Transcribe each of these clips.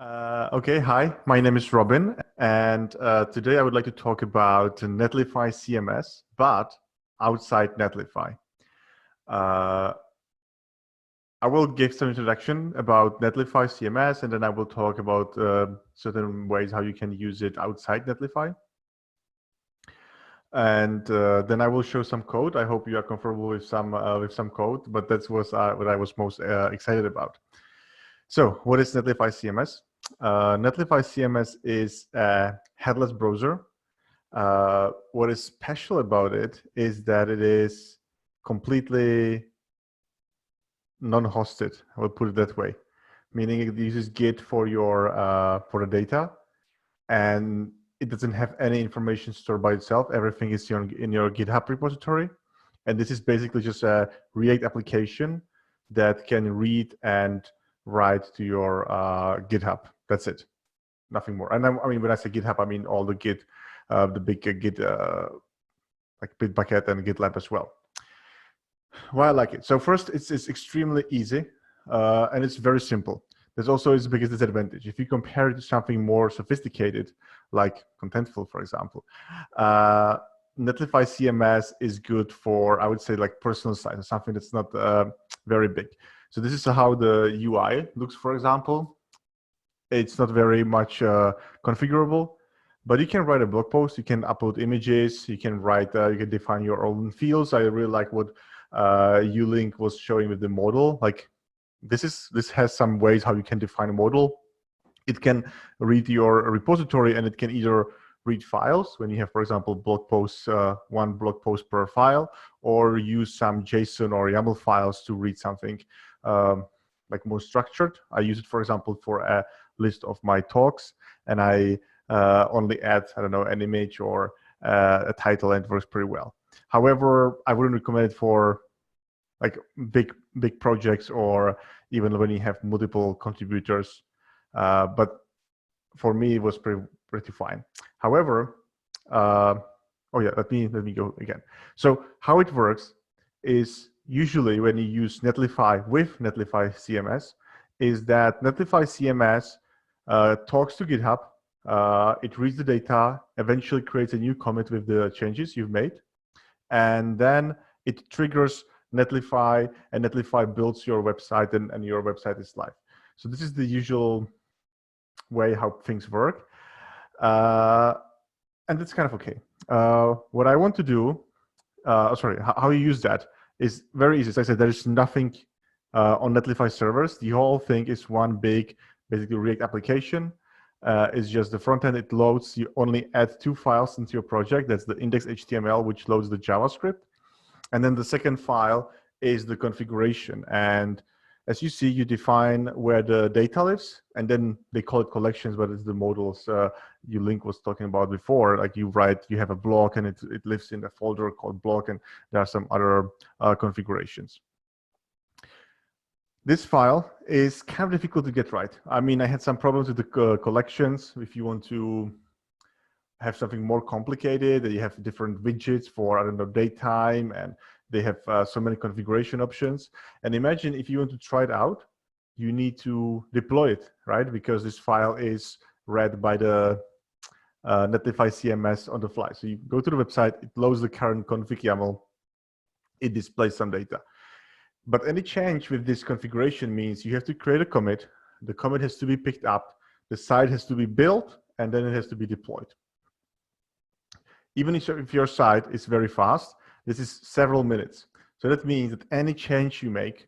Okay, hi, my name is Robin, and today I would like to talk about Netlify CMS, but outside Netlify. I will give some introduction about Netlify CMS, and then I will talk about certain ways how you can use it outside Netlify. And then I will show some code. I hope you are comfortable with some code, but that was what I was most excited about. So, what is Netlify CMS? Netlify CMS is a headless browser. What is special about it is that it is completely non-hosted. I will put it that way, meaning it uses Git for the data, and it doesn't have any information stored by itself. Everything is in your GitHub repository, and this is basically just a React application that can read and write to your GitHub. That's it, nothing more. And I mean, when I say GitHub, I mean all the Git, the big Git, like Bitbucket and GitLab as well. Why I like it? So first, it's extremely easy, and it's very simple. There's also its biggest disadvantage. If you compare it to something more sophisticated, like Contentful, for example, Netlify CMS is good for, I would say, like personal size, or something that's not very big. So this is how the UI looks, for example. It's not very much configurable, but you can write a blog post, you can upload images, you can write, you can define your own fields. I really like what Ulink was showing with the model. Like this has some ways how you can define a model. It can read your repository, and it can either read files when you have, for example, blog posts, one blog post per file, or use some JSON or YAML files to read something like more structured. I use it, for example, for a list of my talks, and I only add, I don't know, an image or a title, and it works pretty well. However, I wouldn't recommend it for like big projects, or even when you have multiple contributors. But for me, it was pretty fine. However, oh yeah, let me go again. So how it works is usually when you use Netlify with Netlify CMS, is that Netlify CMS talks to GitHub, it reads the data, eventually creates a new commit with the changes you've made, and then it triggers Netlify, and Netlify builds your website, and your website is live. So this is the usual way how things work, and it's kind of okay. What I want to do, how you use that is very easy. As I said, there is nothing on Netlify servers. The whole thing is one big, basically React application. It's just the front end, it loads, you only add 2 files into your project. That's the index.html, which loads the JavaScript. And then the second file is the configuration. And as you see, you define where the data lives, and then they call it collections, but it's the models Ulink was talking about before. Like you have a block, and it lives in a folder called block, and there are some other configurations. This file is kind of difficult to get right. I mean, I had some problems with the collections. If you want to have something more complicated, you have different widgets for, I don't know, daytime, and they have so many configuration options. And imagine if you want to try it out, you need to deploy it, right? Because this file is read by the Netlify CMS on the fly. So you go to the website, it loads the current config YAML, it displays some data. But any change with this configuration means you have to create a commit, the commit has to be picked up, the site has to be built, and then it has to be deployed. Even if your site is very fast, this is several minutes. So that means that any change you make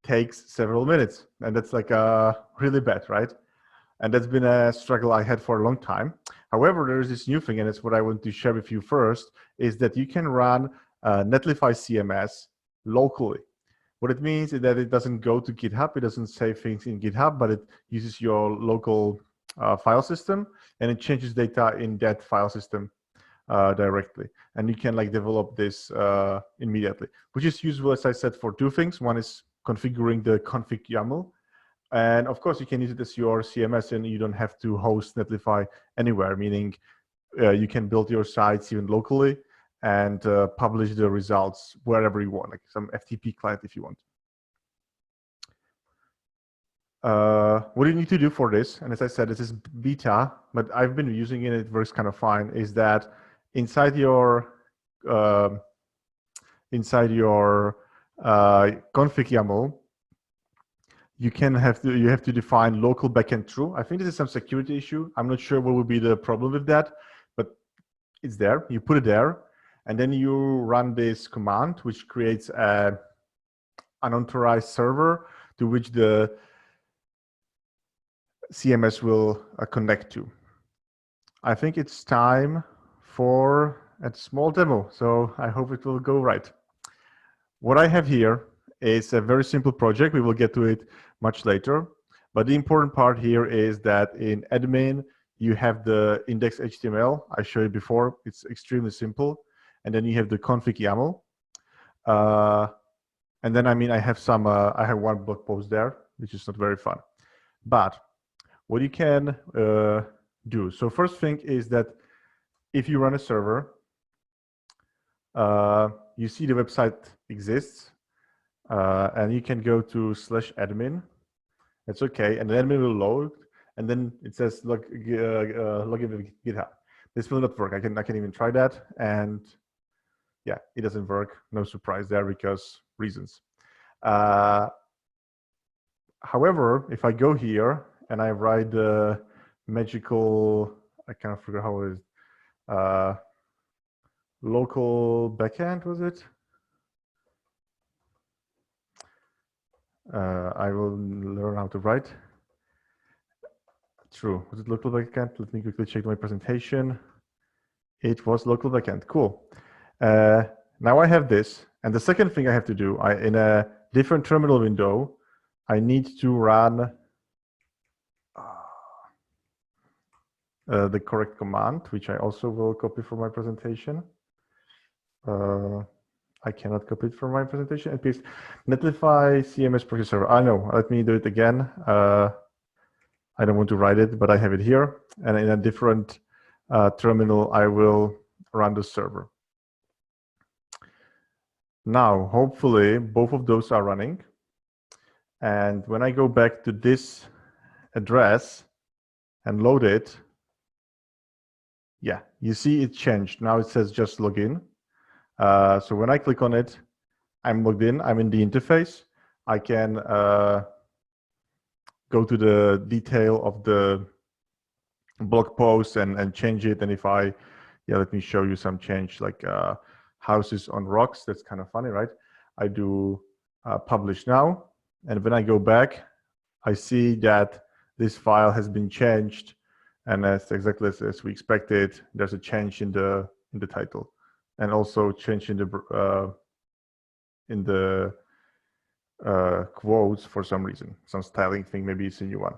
takes several minutes, and that's like really bad, right? And that's been a struggle I had for a long time. However, there's this new thing, and it's what I want to share with you first, is that you can run Netlify CMS locally. What it means is that it doesn't go to GitHub, it doesn't save things in GitHub, but it uses your local file system, and it changes data in that file system directly. And you can like develop this immediately, which is useful, as I said, for 2 things. One is configuring the config YAML, and of course you can use it as your CMS, and you don't have to host Netlify anywhere, meaning you can build your sites even locally and publish the results wherever you want, like some FTP client if you want. What you need to do for this, and as I said, this is beta, but I've been using it, it works kind of fine, is that inside your uh, config YAML, you have to define local backend true. I think this is some security issue. I'm not sure what would be the problem with that, but it's there. You put it there, and then you run this command, which creates a unauthorized server to which the CMS will connect to. I think it's time for a small demo, so I hope it will go right. What I have here is a very simple project. We will get to it much later, but the important part here is that in admin, you have the index HTML. I showed you before. It's extremely simple. And then you have the config YAML. And then, I have I have one blog post there, which is not very fun. But what you can do. So first thing is that if you run a server, you see the website exists, and you can go to /admin. That's okay, and the admin will load, and then it says log in with GitHub. This will not work. I can even try that, and yeah, it doesn't work. No surprise there because reasons. However, if I go here and I write the magical, I can't figure how it is, local backend, was it? I will learn how to write. True. Was it local backend? Let me quickly check my presentation. It was local backend. Cool. Now I have this. And the second thing I have to do, in a different terminal window, I need to run the correct command, which I also will copy from my presentation. I cannot copy it from my presentation. And paste Netlify CMS proxy server. I know. Let me do it again. I don't want to write it, but I have it here. And in a different terminal, I will run the server. Now, hopefully, both of those are running. And when I go back to this address and load it, yeah, you see it changed. Now it says just log in. So when I click on it, I'm logged in. I'm in the interface. I can go to the detail of the blog post and change it. And if I, let me show you some change, like houses on rocks. That's kind of funny, right? I do publish now. And when I go back, I see that this file has been changed. And that's exactly as we expected. There's a change in the title, and also change in the quotes for some reason, some styling thing. Maybe it's a new one.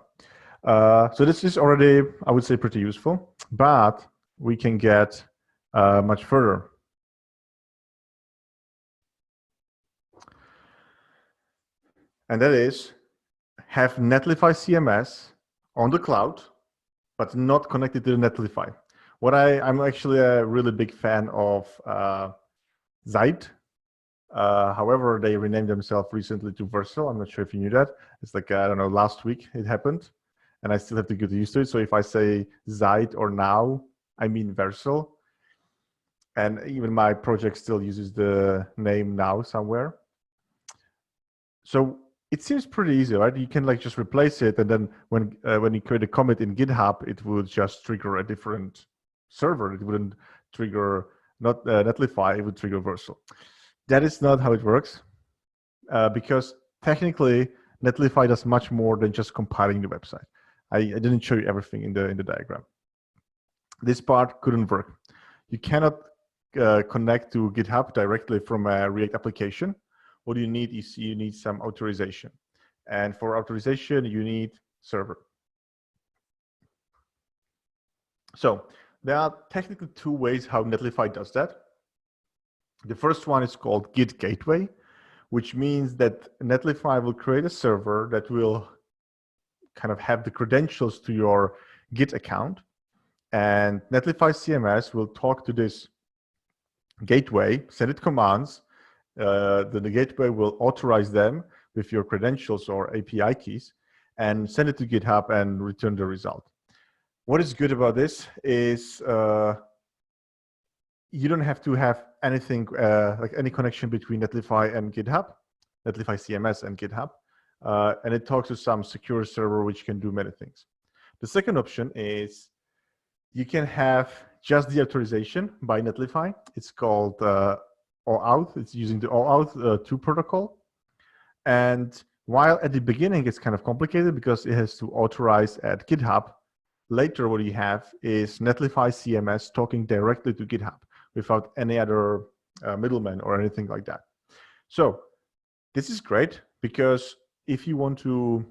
So this is already, I would say, pretty useful, but we can get much further. And that is have Netlify CMS on the cloud, but not connected to the Netlify. I'm actually a really big fan of Zeit. However, they renamed themselves recently to Vercel. I'm not sure if you knew that. It's like, I don't know, last week it happened, and I still have to get used to it. So if I say Zeit or Now, I mean Vercel. And even my project still uses the name Now somewhere. So it seems pretty easy, right? You can just replace it, and then when you create a commit in GitHub, it will just trigger a different server. It wouldn't trigger not Netlify, it would trigger Vercel. That is not how it works, because technically Netlify does much more than just compiling the website. I didn't show you everything in the diagram. This part couldn't work. You cannot connect to GitHub directly from a React application. What you need is you need some authorization. And for authorization, you need server. So there are technically two ways how Netlify does that. The first one is called Git Gateway, which means that Netlify will create a server that will kind of have the credentials to your Git account. And Netlify CMS will talk to this gateway, send it commands. The gateway will authorize them with your credentials or API keys. and send it to GitHub and return the result. What is good about this is you don't have to have anything like any connection between Netlify and GitHub, Netlify CMS and GitHub, and it talks to some secure server which can do many things. The second option is you can have just the authorization by Netlify. It's called auth. It's using the auth 2 protocol. And while at the beginning it's kind of complicated because it has to authorize at GitHub, later what you have is Netlify CMS talking directly to GitHub without any other middleman or anything like that. So this is great because if you want to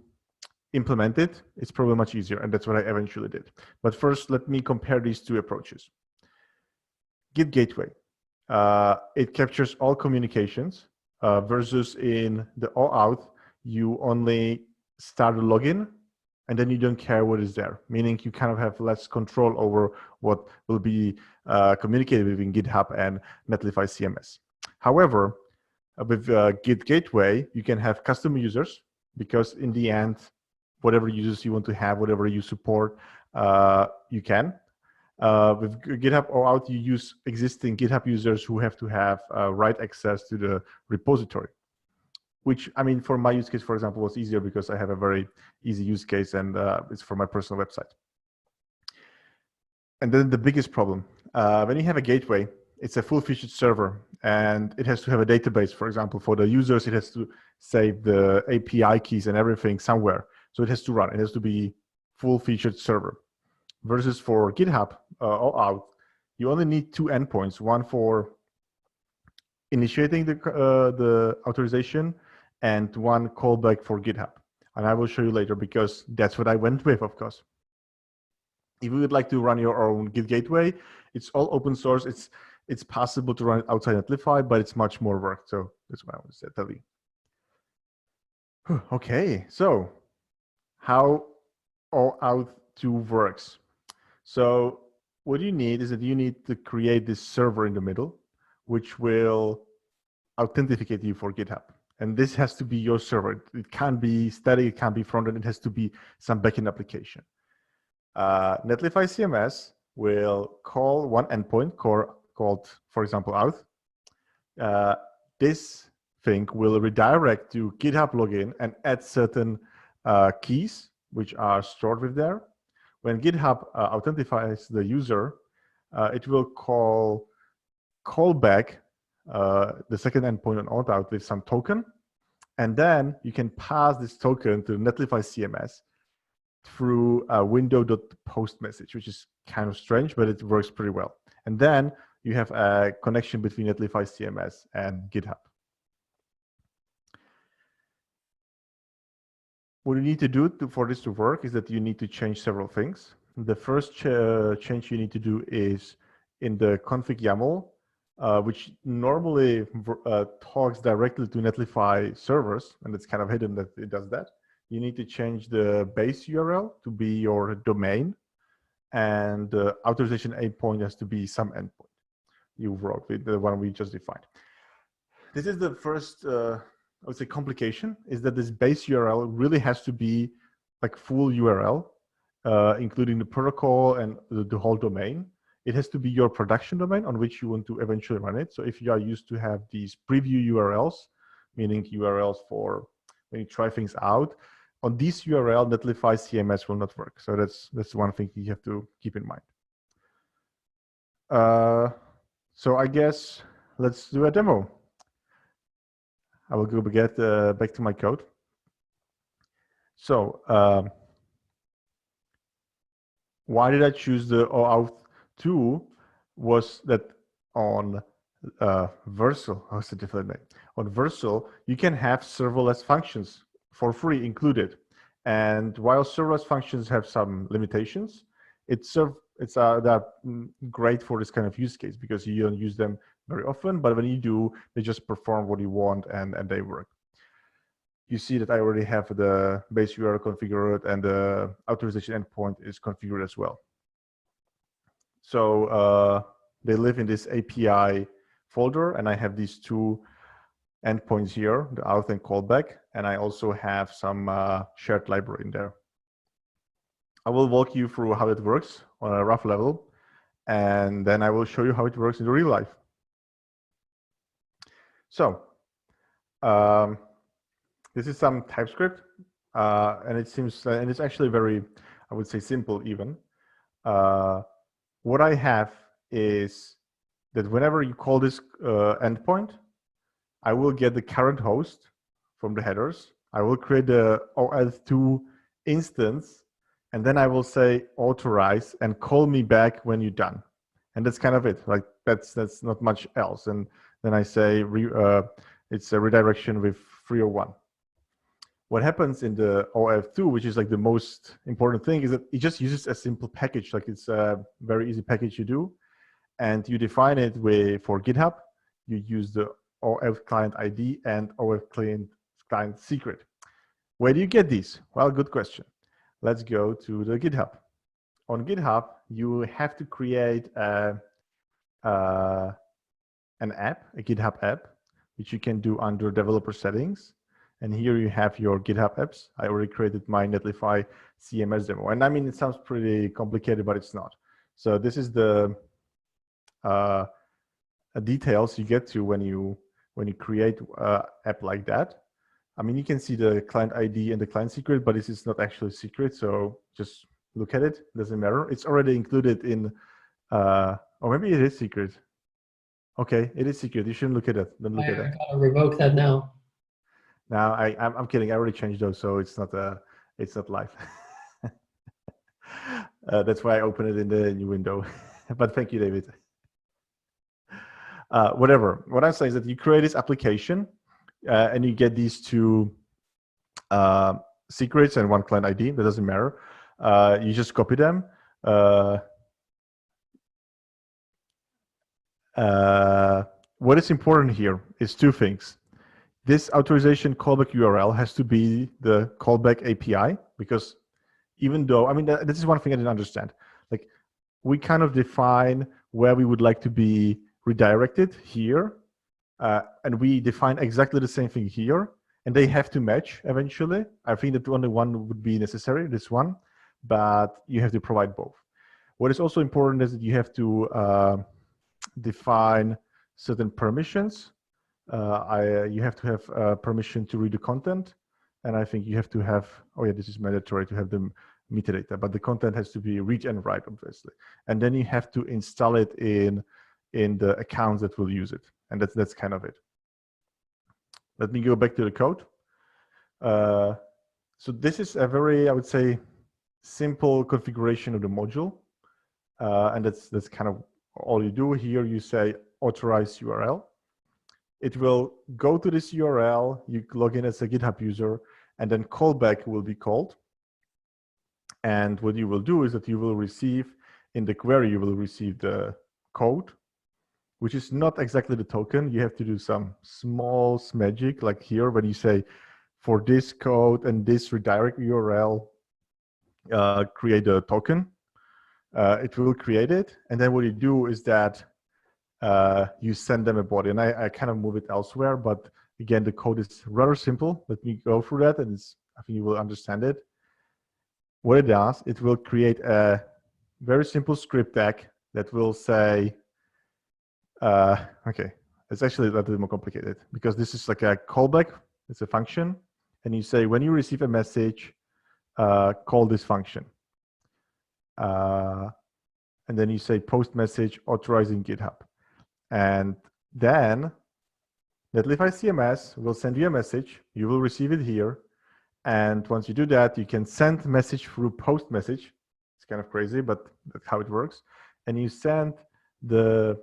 implement it, it's probably much easier, and that's what I eventually did. But first, let me compare these two approaches. Git Gateway, it captures all communications versus in the auth, you only start a login and then you don't care what is there, meaning you kind of have less control over what will be communicated between GitHub and Netlify CMS. However, with Git Gateway, you can have custom users because in the end, whatever users you want to have, whatever you support, you can. With GitHub auth, you use existing GitHub users who have to have write access to the repository, which, I mean, for my use case, for example, was easier because I have a very easy use case and it's for my personal website. And then the biggest problem, when you have a gateway, it's a full-featured server and it has to have a database. For example, for the users, it has to save the API keys and everything somewhere. So it has to run. It has to be full-featured server. Versus for GitHub or auth, you only need 2 endpoints, one for initiating the authorization and one callback for GitHub. And I will show you later because that's what I went with, of course. If you would like to run your own Git Gateway, it's all open source. It's possible to run it outside Netlify, but it's much more work. So that's what I want to tell you. Okay, so how auth 2 works. So what you need is that you need to create this server in the middle, which will authenticate you for GitHub. And this has to be your server. It can't be static, it can't be front-end, it has to be some backend application. Netlify CMS will call one endpoint called, for example, auth. This thing will redirect to GitHub login and add certain keys, which are stored with there. When GitHub authenticates the user, it will call back the second endpoint on auth with some token, and then you can pass this token to Netlify CMS through a window.post message, which is kind of strange, but it works pretty well. And then you have a connection between Netlify CMS and GitHub. What you need to do for this to work is that you need to change several things. The first change you need to do is in the config YAML, which normally talks directly to Netlify servers, and it's kind of hidden that it does that. You need to change the base URL to be your domain, and the authorization endpoint has to be some endpoint you wrote with the one we just defined. This is the first, I would say, complication, is that this base URL really has to be like full URL, including the protocol and the whole domain. It has to be your production domain on which you want to eventually run it. So if you are used to have these preview URLs, meaning URLs for when you try things out, on this URL, Netlify CMS will not work. So that's one thing you have to keep in mind. So I guess let's do a demo. I will go back to my code. So why did I choose the auth 2 was that on Vercel, how's the different name? On Vercel, you can have serverless functions for free included. And while serverless functions have some limitations, they're great for this kind of use case because you don't use them very often, but when you do, they just perform what you want and they work. You see that I already have the base URL configured and the authorization endpoint is configured as well. So they live in this API folder, and I have these two endpoints here, the auth and callback, and I also have some shared library in there. I will walk you through how it works on a rough level, and then I will show you how it works in real life. So this is some TypeScript, and it seems, and it's actually very, I would say, simple even. What I have is that whenever you call this endpoint, I will get the current host from the headers. I will create the auth2 instance, and then I will say authorize and call me back when you're done. And that's kind of it. Like that's not much else. And then I say it's a redirection with 301. What happens in the auth2, which is like the most important thing, is that it just uses a simple package. Like it's a very easy package you do, and you define it for GitHub. You use the auth client ID and auth client secret. Where do you get these? Well, good question. Let's go to the GitHub. On GitHub, you have to create an app, a GitHub app, which you can do under developer settings. And here you have your GitHub apps. I already created my Netlify CMS demo. And I mean, it sounds pretty complicated, but it's not. So this is the details you get to when you create an app like that. I mean, you can see the client ID and the client secret, but this is not actually secret. So just look at it. It doesn't matter. It's already included in, or maybe it is secret. Okay, it is secret. You shouldn't look at it. Don't look at it. I gotta revoke that now. Now I'm kidding. I already changed those, so it's not live. That's why I open it in the new window. But thank you, David. Whatever. What I'm saying is that you create this application, and you get these two secrets and one client ID. That doesn't matter. You just copy them. What is important here is two things. This authorization callback URL has to be the callback API, because even though, I mean, this is one thing I didn't understand. Like, we kind of define where we would like to be redirected here, and we define exactly the same thing here, and they have to match eventually. I think that only one would be necessary, this one, but you have to provide both. What is also important is that you have to define certain permissions. You have to have permission to read the content, and I think you have to have, oh yeah, this is mandatory to have the metadata, but the content has to be read and write, obviously. And then you have to install it in the accounts that will use it, and that's kind of it. Let me go back to the code. So this is a very, I would say, simple configuration of the module, and that's kind of all you do. Here you say authorize URL. It will go to this URL, you log in as a GitHub user, and then callback will be called. And what you will do is that you will receive, in the query, you will receive the code, which is not exactly the token. You have to do some small magic, like here, when you say, for this code and this redirect URL, create a token. It will create it, and then what you do is that you send them a body, and I kind of move it elsewhere, but again, the code is rather simple. Let me go through that, and I think you will understand it. What it does, it will create a very simple script tag that will say, okay, it's actually a little more complicated, because this is like a callback. It's a function, and you say, when you receive a message, call this function. And then you say post message authorizing GitHub. And then Netlify CMS will send you a message. You will receive it here. And once you do that, you can send message through post message. It's kind of crazy, but that's how it works. And you send the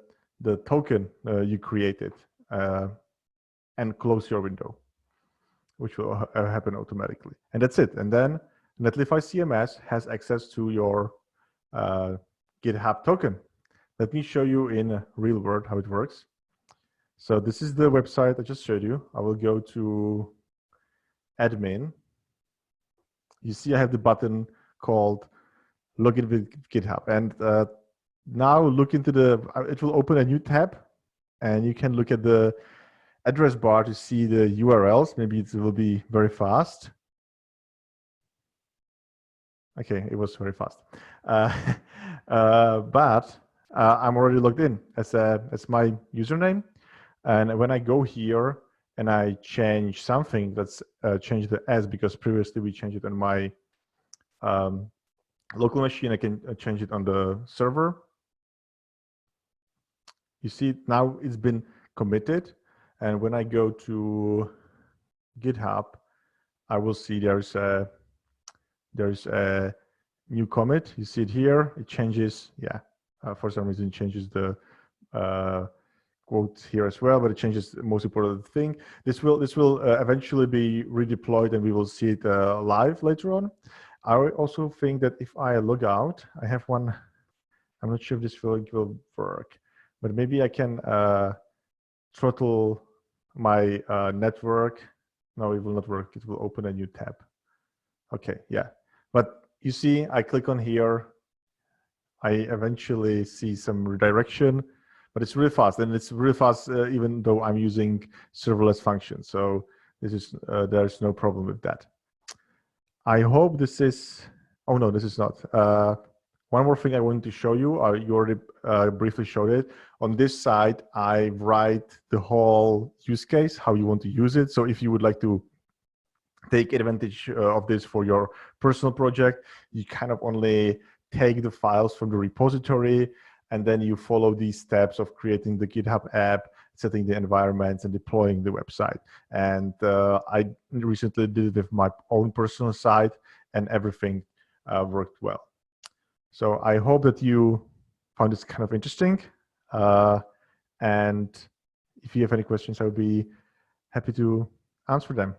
token you created and close your window, which will happen automatically. And that's it. And then Netlify CMS has access to your GitHub token. Let me show you in real world how it works. So this is the website I just showed you. I will go to admin. You see I have the button called login with GitHub. And now look into it will open a new tab, and you can look at the address bar to see the URLs. Maybe it will be very fast. Okay, it was very fast. But I'm already logged in as my username. And when I go here and I change something, let's change the S, because previously we changed it on my local machine. I can change it on the server. You see now it's been committed. And when I go to GitHub, I will see there's a new commit. You see it here. It changes. Yeah, for some reason it changes the quote here as well, but it changes the most important thing. This will eventually be redeployed, and we will see it live later on. I also think that if I log out, I have one. I'm not sure if this will work, but maybe I can throttle my network. No, it will not work. It will open a new tab. Okay, yeah. But you see, I click on here. I eventually see some redirection, but it's really fast, and it's really fast even though I'm using serverless functions. So this is there's no problem with that. I hope this is. Oh no, this is not. One more thing I wanted to show you. You already briefly showed it. On this side, I write the whole use case, how you want to use it. So if you would like to take advantage of this for your personal project, you kind of only take the files from the repository, and then you follow these steps of creating the GitHub app, setting the environments, and deploying the website. And I recently did it with my own personal site, and everything worked well. So I hope that you found this kind of interesting. And if you have any questions, I would be happy to answer them.